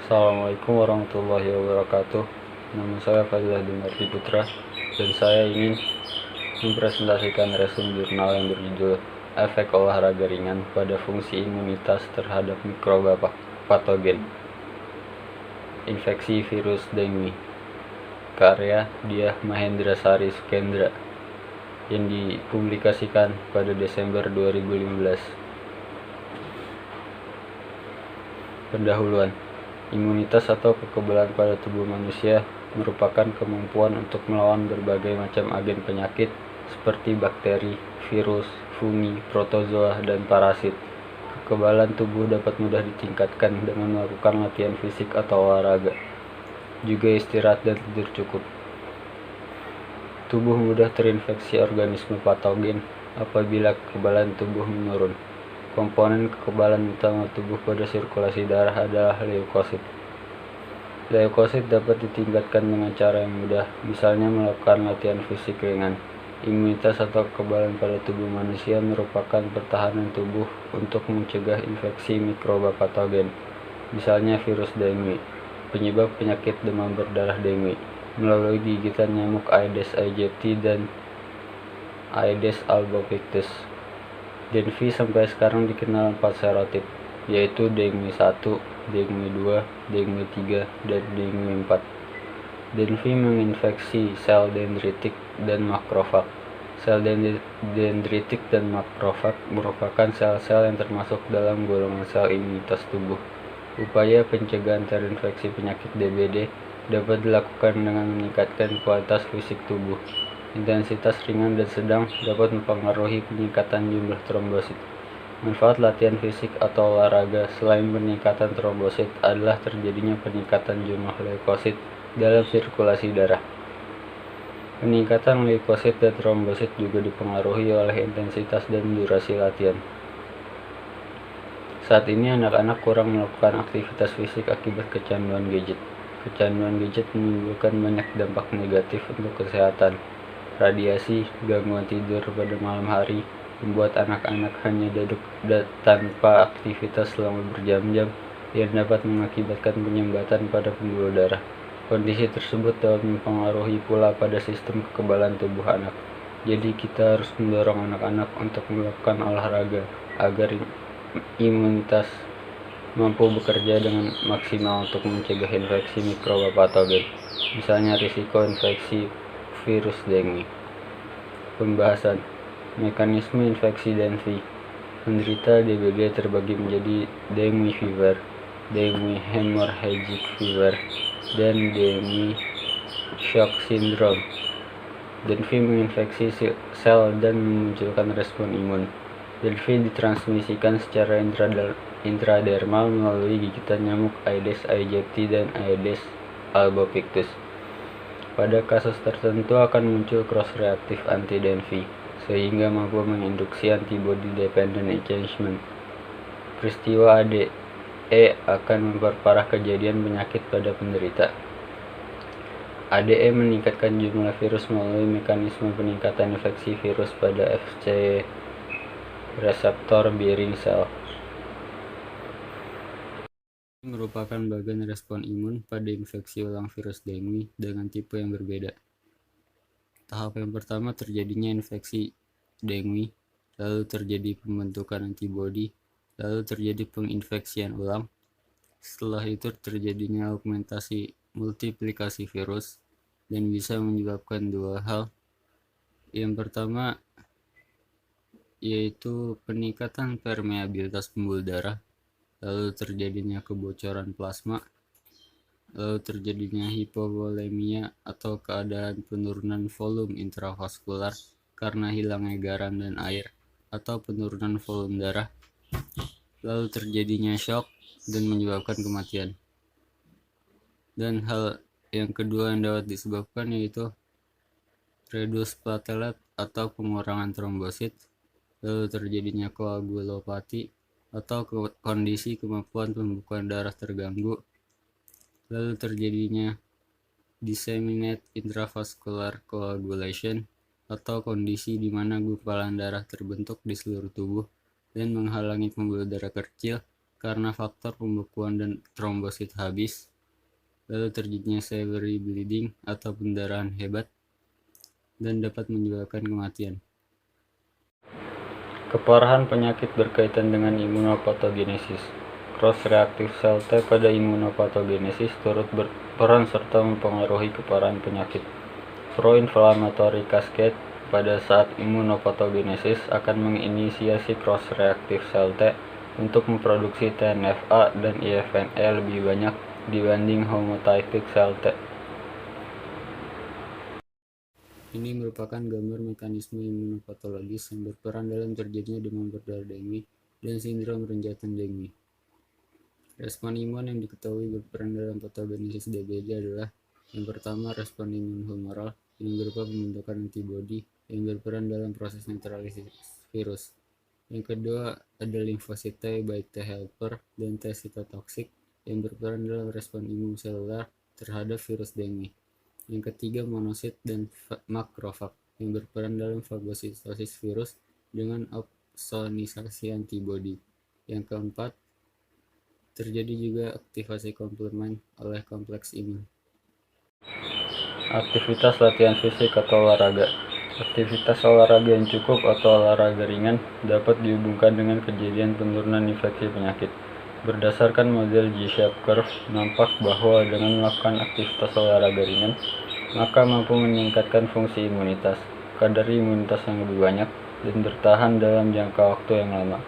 Assalamualaikum warahmatullahi wabarakatuh. Nama saya Fadilah Dimarti Putra dan saya ingin mempresentasikan resume jurnal yang berjudul Efek Olahraga Ringan pada Fungsi Imunitas Terhadap Mikroba Patogen Infeksi Virus Dengue, karya Diah Mahendra Sari Sukendra, yang dipublikasikan pada Desember 2015. Pendahuluan. Imunitas atau kekebalan pada tubuh manusia merupakan kemampuan untuk melawan berbagai macam agen penyakit seperti bakteri, virus, fungi, protozoa, dan parasit. Kekebalan tubuh dapat mudah ditingkatkan dengan melakukan latihan fisik atau olahraga, juga istirahat dan tidur cukup. Tubuh mudah terinfeksi organisme patogen apabila kekebalan tubuh menurun. Komponen kekebalan utama tubuh pada sirkulasi darah adalah leukosit. Leukosit dapat ditingkatkan dengan cara yang mudah, misalnya melakukan latihan fisik ringan. Imunitas atau kekebalan pada tubuh manusia merupakan pertahanan tubuh untuk mencegah infeksi mikroba patogen, misalnya virus dengue, penyebab penyakit demam berdarah dengue, melalui gigitan nyamuk Aedes aegypti dan Aedes albopictus. Dengue sampai sekarang dikenal 4 serotip, yaitu dengue 1, dengue 2, dengue 3, dan dengue 4. Dengue menginfeksi sel dendritik dan makrofag. Sel dendritik dan makrofag merupakan sel-sel yang termasuk dalam golongan sel imunitas tubuh. Upaya pencegahan terinfeksi penyakit DBD dapat dilakukan dengan meningkatkan kualitas fisik tubuh. Intensitas ringan dan sedang dapat mempengaruhi peningkatan jumlah trombosit. Manfaat latihan fisik atau olahraga selain peningkatan trombosit adalah terjadinya peningkatan jumlah leukosit dalam sirkulasi darah. Peningkatan leukosit dan trombosit juga dipengaruhi oleh intensitas dan durasi latihan. Saat ini anak-anak kurang melakukan aktivitas fisik akibat kecanduan gadget. Kecanduan gadget menimbulkan banyak dampak negatif untuk kesehatan. Radiasi, gangguan tidur pada malam hari, membuat anak-anak hanya duduk tanpa aktivitas selama berjam-jam yang dapat mengakibatkan penyumbatan pada pembuluh darah. Kondisi tersebut dapat mempengaruhi pula pada sistem kekebalan tubuh anak. Jadi kita harus mendorong anak-anak untuk melakukan olahraga agar imunitas mampu bekerja dengan maksimal untuk mencegah infeksi mikroba patogen, misalnya risiko infeksi virus dengue. Pembahasan mekanisme infeksi dengue. Penderita DBD terbagi menjadi dengue fever, dengue hemorrhagic fever, dan dengue shock syndrome. Dengue menginfeksi sel dan memunculkan respon imun. Dengue ditransmisikan secara intradermal melalui gigitan nyamuk Aedes aegypti dan Aedes albopictus. Pada kasus tertentu akan muncul cross-reaktif anti-dengue, sehingga mampu menginduksi antibody dependent engagement. Peristiwa ADE akan memperparah kejadian penyakit pada penderita. ADE meningkatkan jumlah virus melalui mekanisme peningkatan infeksi virus pada Fc reseptor bearing cell. Merupakan bagian respon imun pada infeksi ulang virus dengue dengan tipe yang berbeda. Tahap yang pertama terjadinya infeksi dengue, lalu terjadi pembentukan antibodi, lalu terjadi penginfeksian ulang. Setelah itu terjadinya augmentasi multiplikasi virus dan bisa menyebabkan dua hal. Yang pertama yaitu peningkatan permeabilitas pembuluh darah, lalu terjadinya kebocoran plasma, lalu terjadinya hipovolemia atau keadaan penurunan volume intravaskular karena hilangnya garam dan air, atau penurunan volume darah, lalu terjadinya shock dan menyebabkan kematian. Dan hal yang kedua yang dapat disebabkan yaitu reduce platelet atau pengurangan trombosit, lalu terjadinya koagulopati atau kondisi kemampuan pembekuan darah terganggu, lalu terjadinya disseminate intravascular coagulation atau kondisi di mana gumpalan darah terbentuk di seluruh tubuh dan menghalangi pembuluh darah kecil karena faktor pembekuan dan trombosit habis, lalu terjadinya severe bleeding atau pendarahan hebat, dan dapat menyebabkan kematian. Keparahan penyakit berkaitan dengan imunopatogenesis. Cross-reactive cell T pada imunopatogenesis turut berperan serta mempengaruhi keparahan penyakit. Pro-inflammatory cascade pada saat imunopatogenesis akan menginisiasi cross-reactive cell T untuk memproduksi TNF-A dan IFN-E lebih banyak dibanding homotypic cell T. Ini merupakan gambar mekanisme imunopatologis yang berperan dalam terjadinya demam berdarah dengue dan sindrom renjatan dengue. Respon imun yang diketahui berperan dalam patogenesis DBD adalah yang pertama, respon imun humoral yang berupa pembentukan antibodi yang berperan dalam proses netralisasi virus. Yang kedua, ada limfosit T baik T helper dan T sitotoksik yang berperan dalam respon imun seluler terhadap virus dengue. Yang ketiga, monosit dan makrofag yang berperan dalam fagositosis virus dengan opsonisasi antibodi. Yang keempat, terjadi juga aktivasi komplement oleh kompleks imun. Aktivitas latihan fisik atau olahraga. Aktivitas olahraga yang cukup atau olahraga ringan dapat dihubungkan dengan kejadian penurunan infeksi penyakit. Berdasarkan model G-shape curve, nampak bahwa dengan melakukan aktivitas olahraga ringan, maka mampu meningkatkan fungsi imunitas, kadar imunitas yang lebih banyak, dan bertahan dalam jangka waktu yang lama.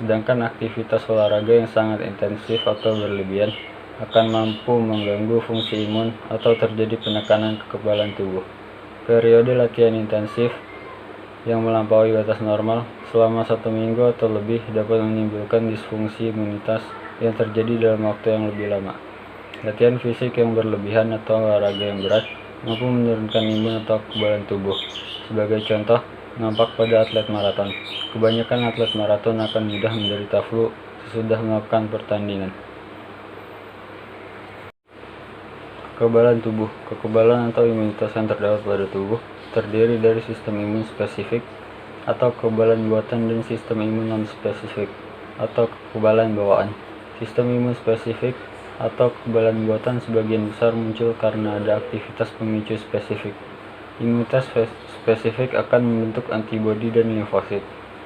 Sedangkan aktivitas olahraga yang sangat intensif atau berlebihan akan mampu mengganggu fungsi imun atau terjadi penekanan kekebalan tubuh. Periode latihan intensif yang melampaui batas normal selama 1 minggu atau lebih dapat menimbulkan disfungsi imunitas yang terjadi dalam waktu yang lebih lama. Latihan fisik yang berlebihan atau olahraga yang berat mampu menurunkan imun atau kekebalan tubuh. Sebagai contoh, nampak pada atlet maraton. Kebanyakan atlet maraton akan mudah menderita flu sesudah melakukan pertandingan. Kekebalan tubuh. Kekebalan atau imunitas yang terdapat pada tubuh terdiri dari sistem imun spesifik atau kekebalan buatan dan sistem imun non-spesifik atau kekebalan bawaan. Sistem imun spesifik atau kekebalan buatan sebagian besar muncul karena ada aktivitas pemicu spesifik. Imunitas spesifik akan membentuk antibodi dan limfosit.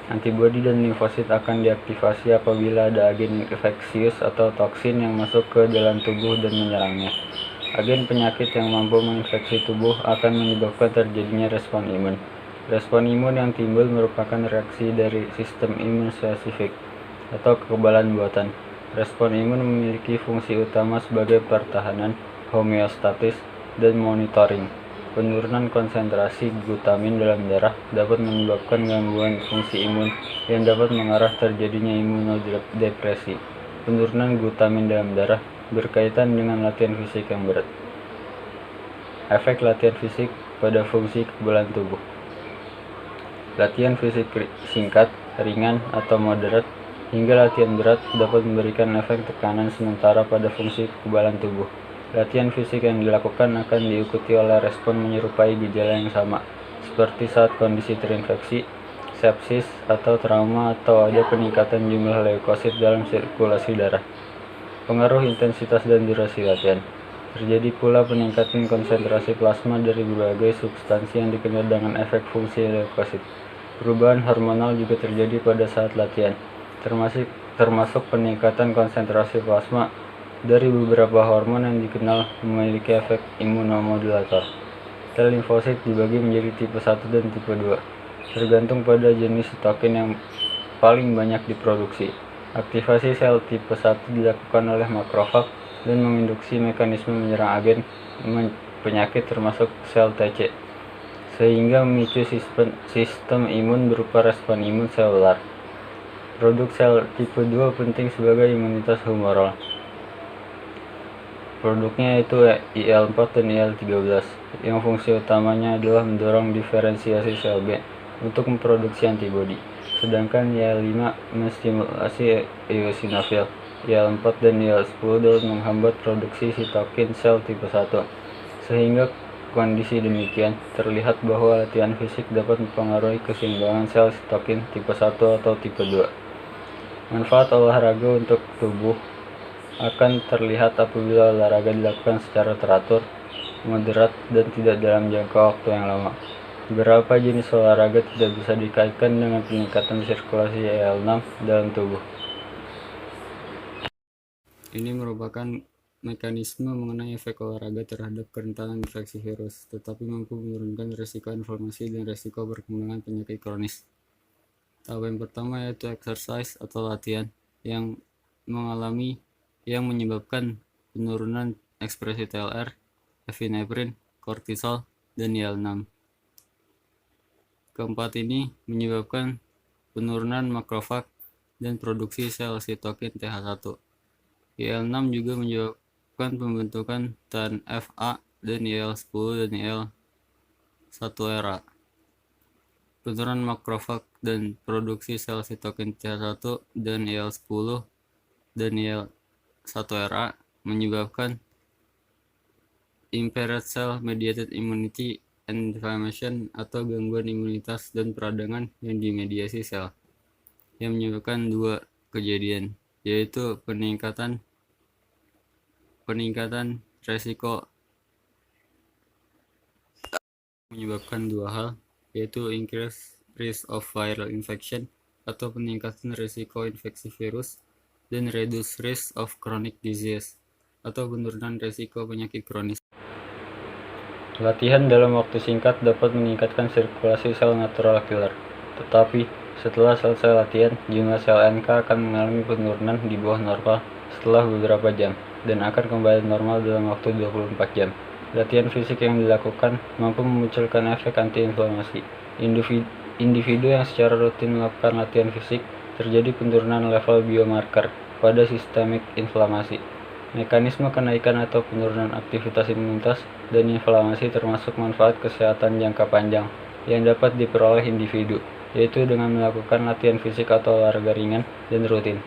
Antibodi dan limfosit akan diaktifasi apabila ada agen infeksius atau toksin yang masuk ke dalam tubuh dan menyerangnya. Agen penyakit yang mampu menginfeksi tubuh akan menyebabkan terjadinya respon imun. Respon imun yang timbul merupakan reaksi dari sistem imun spesifik atau kekebalan buatan. Respon imun memiliki fungsi utama sebagai pertahanan, homeostatis, dan monitoring. Penurunan konsentrasi glutamin dalam darah dapat menyebabkan gangguan fungsi imun yang dapat mengarah terjadinya imunodepresi. Penurunan glutamin dalam darah berkaitan dengan latihan fisik yang berat. Efek latihan fisik pada fungsi kekebalan tubuh. Latihan fisik singkat, ringan, atau moderat hingga latihan berat dapat memberikan efek tekanan sementara pada fungsi kekebalan tubuh. Latihan fisik yang dilakukan akan diikuti oleh respon menyerupai gejala yang sama, seperti saat kondisi terinfeksi, sepsis, atau trauma, atau ada peningkatan jumlah leukosit dalam sirkulasi darah. Pengaruh intensitas dan durasi latihan. Terjadi pula peningkatan konsentrasi plasma dari berbagai substansi yang dikenal dengan efek fungsi leukosit. Perubahan hormonal juga terjadi pada saat latihan, termasuk peningkatan konsentrasi plasma dari beberapa hormon yang dikenal memiliki efek imunomodulator. Sel limfosit dibagi menjadi tipe 1 dan tipe 2, tergantung pada jenis sitokin yang paling banyak diproduksi. Aktivasi sel tipe 1 dilakukan oleh makrofag dan menginduksi mekanisme menyerang agen penyakit termasuk sel TC, sehingga memicu sistem imun berupa respon imun seluler. Produk sel tipe 2 penting sebagai imunitas humoral. Produknya yaitu IL-4 dan IL-13, yang fungsi utamanya adalah mendorong diferensiasi sel B untuk memproduksi antibodi. Sedangkan IL-5 menstimulasi eosinofil. IL-4 dan IL-10 dapat menghambat produksi sitokin sel tipe 1. Sehingga kondisi demikian, terlihat bahwa latihan fisik dapat mempengaruhi keseimbangan sel sitokin tipe 1 atau tipe 2. Manfaat olahraga untuk tubuh akan terlihat apabila olahraga dilakukan secara teratur, moderat, dan tidak dalam jangka waktu yang lama. Beberapa jenis olahraga tidak bisa dikaitkan dengan peningkatan sirkulasi IL-6 dalam tubuh. Ini merupakan mekanisme mengenai efek olahraga terhadap kerentanan infeksi virus, tetapi mampu menurunkan risiko inflamasi dan risiko perkembangan penyakit kronis. Tahap yang pertama yaitu exercise atau latihan yang menyebabkan penurunan ekspresi TLR, epinefrin, kortisol, dan IL-6. Keempat ini menyebabkan penurunan makrofag dan produksi sel sitokin TH1. IL-6 juga menyebabkan pembentukan TNF-A dan IL-10 dan IL-1RA. Penurunan makrofag dan produksi sel sitokin TH1 dan IL-10 dan IL-1RA menyebabkan impaired cell mediated immunity and inflammation atau gangguan imunitas dan peradangan yang dimediasi sel, yang menyebabkan dua kejadian, yaitu peningkatan resiko menyebabkan dua hal, yaitu increased risk of viral infection atau peningkatan risiko infeksi virus, dan reduced risk of chronic disease atau penurunan risiko penyakit kronis. Latihan dalam waktu singkat dapat meningkatkan sirkulasi sel natural killer, tetapi setelah selesai latihan, jumlah sel NK akan mengalami penurunan di bawah normal setelah beberapa jam dan akan kembali normal dalam waktu 24 jam. Latihan fisik yang dilakukan mampu memunculkan efek antiinflamasi. Individu yang secara rutin melakukan latihan fisik terjadi penurunan level biomarker pada sistemik inflamasi. Mekanisme kenaikan atau penurunan aktivitas imunitas dan inflamasi termasuk manfaat kesehatan jangka panjang yang dapat diperoleh individu, yaitu dengan melakukan latihan fisik atau olahraga ringan dan rutin.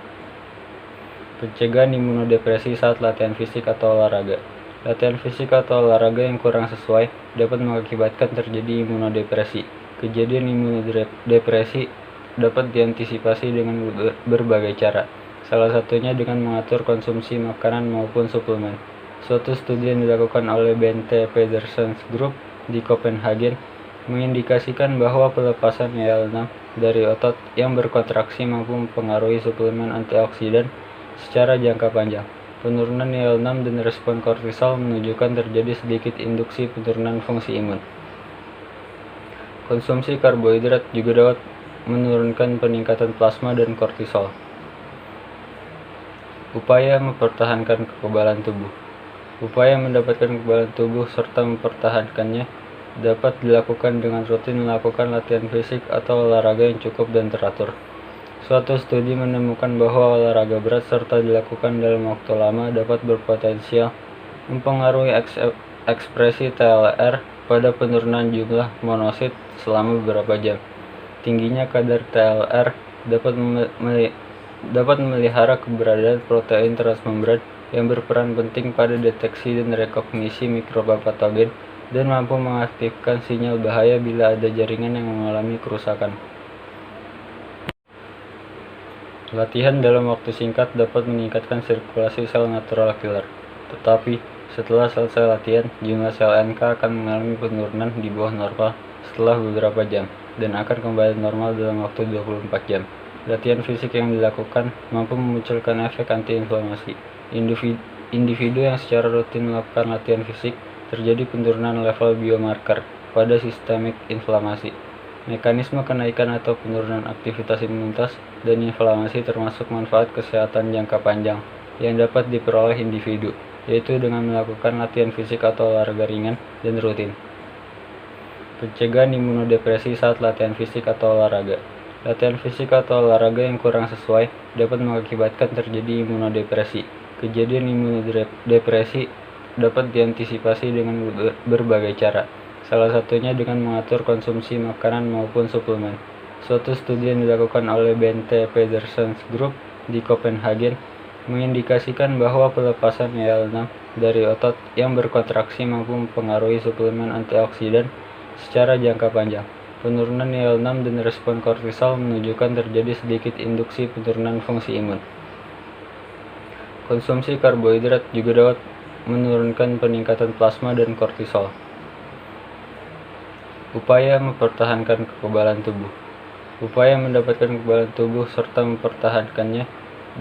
Pencegahan imunodepresi saat latihan fisik atau olahraga. Latihan fisik atau olahraga yang kurang sesuai dapat mengakibatkan terjadi imunodepresi. Kejadian imunodepresi dapat diantisipasi dengan berbagai cara, salah satunya dengan mengatur konsumsi makanan maupun suplemen. Suatu studi yang dilakukan oleh Bente Pedersen Group di Copenhagen mengindikasikan bahwa pelepasan IL-6 dari otot yang berkontraksi mampu mempengaruhi suplemen antioksidan secara jangka panjang. Penurunan IL-6 dan respon kortisol menunjukkan terjadi sedikit induksi penurunan fungsi imun. Konsumsi karbohidrat juga dapat menurunkan peningkatan plasma dan kortisol. Upaya mempertahankan kekebalan tubuh. Upaya mendapatkan kekebalan tubuh serta mempertahankannya dapat dilakukan dengan rutin melakukan latihan fisik atau olahraga yang cukup dan teratur. Suatu studi menemukan bahwa olahraga berat serta dilakukan dalam waktu lama dapat berpotensial mempengaruhi ekspresi TLR pada penurunan jumlah monosit selama beberapa jam. Tingginya kadar TLR dapat memelihara keberadaan protein transmembran yang berperan penting pada deteksi dan rekognisi mikroba patogen dan mampu mengaktifkan sinyal bahaya bila ada jaringan yang mengalami kerusakan. Latihan dalam waktu singkat dapat meningkatkan sirkulasi sel natural killer, tetapi setelah selesai latihan, jumlah sel NK akan mengalami penurunan di bawah normal setelah beberapa jam dan akan kembali normal dalam waktu 24 jam. Latihan fisik yang dilakukan mampu memunculkan efek antiinflamasi. Individu yang secara rutin melakukan latihan fisik terjadi penurunan level biomarker pada sistemik inflamasi. Mekanisme kenaikan atau penurunan aktivitas imunitas dan inflamasi termasuk manfaat kesehatan jangka panjang yang dapat diperoleh individu, yaitu dengan melakukan latihan fisik atau olahraga ringan dan rutin. Pencegahan imunodepresi saat latihan fisik atau olahraga. Latihan fisik atau olahraga yang kurang sesuai dapat mengakibatkan terjadi imunodepresi. Kejadian imunodepresi dapat diantisipasi dengan berbagai cara, salah satunya dengan mengatur konsumsi makanan maupun suplemen. Suatu studi yang dilakukan oleh Bente Pedersen Group di Copenhagen mengindikasikan bahwa pelepasan IL-6 dari otot yang berkontraksi mampu mempengaruhi suplemen antioksidan secara jangka panjang. Penurunan IL-6 dan respon kortisol menunjukkan terjadi sedikit induksi penurunan fungsi imun. Konsumsi karbohidrat juga dapat menurunkan peningkatan plasma dan kortisol. Upaya mempertahankan kekebalan tubuh. Upaya mendapatkan kekebalan tubuh serta mempertahankannya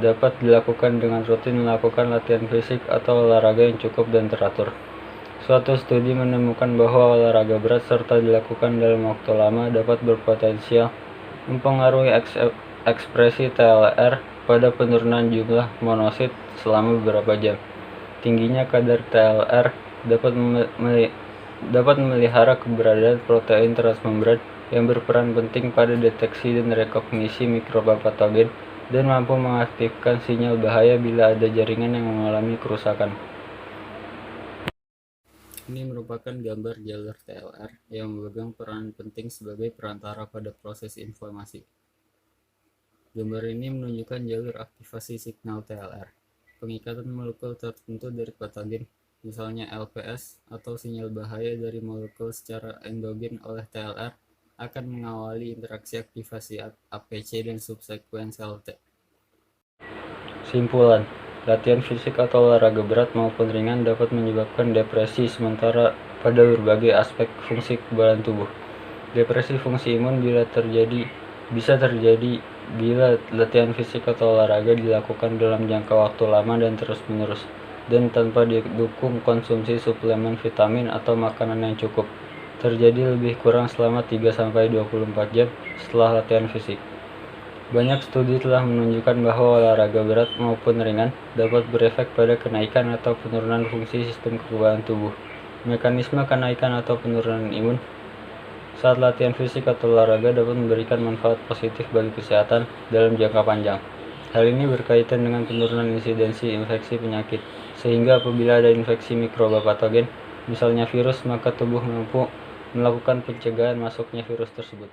dapat dilakukan dengan rutin melakukan latihan fisik atau olahraga yang cukup dan teratur. Suatu studi menemukan bahwa olahraga berat serta dilakukan dalam waktu lama dapat berpotensial mempengaruhi ekspresi TLR pada penurunan jumlah monosit selama beberapa jam. Tingginya kadar TLR dapat memelihara keberadaan protein transmembran yang berperan penting pada deteksi dan rekognisi mikroba patogen dan mampu mengaktifkan sinyal bahaya bila ada jaringan yang mengalami kerusakan. Ini merupakan gambar jalur TLR yang memegang peran penting sebagai perantara pada proses inflamasi. Gambar ini menunjukkan jalur aktivasi signal TLR. Pengikatan molekul tertentu dari patogen, misalnya LPS atau sinyal bahaya dari molekul secara endogen oleh TLR, akan mengawali interaksi aktivasi APC dan subsekuen sel T. Simpulan, latihan fisik atau olahraga berat maupun ringan dapat menyebabkan depresi sementara pada berbagai aspek fungsi kekebalan tubuh. Depresi fungsi imun bisa terjadi bila latihan fisik atau olahraga dilakukan dalam jangka waktu lama dan terus-menerus, dan tanpa didukung konsumsi suplemen vitamin atau makanan yang cukup. Terjadi lebih kurang selama 3-24 jam setelah latihan fisik. Banyak studi telah menunjukkan bahwa olahraga berat maupun ringan dapat berefek pada kenaikan atau penurunan fungsi sistem kekebalan tubuh. Mekanisme kenaikan atau penurunan imun saat latihan fisik atau olahraga dapat memberikan manfaat positif bagi kesehatan dalam jangka panjang. Hal ini berkaitan dengan penurunan insidensi infeksi penyakit, sehingga apabila ada infeksi mikroba patogen, misalnya virus, maka tubuh mampu melakukan pencegahan masuknya virus tersebut.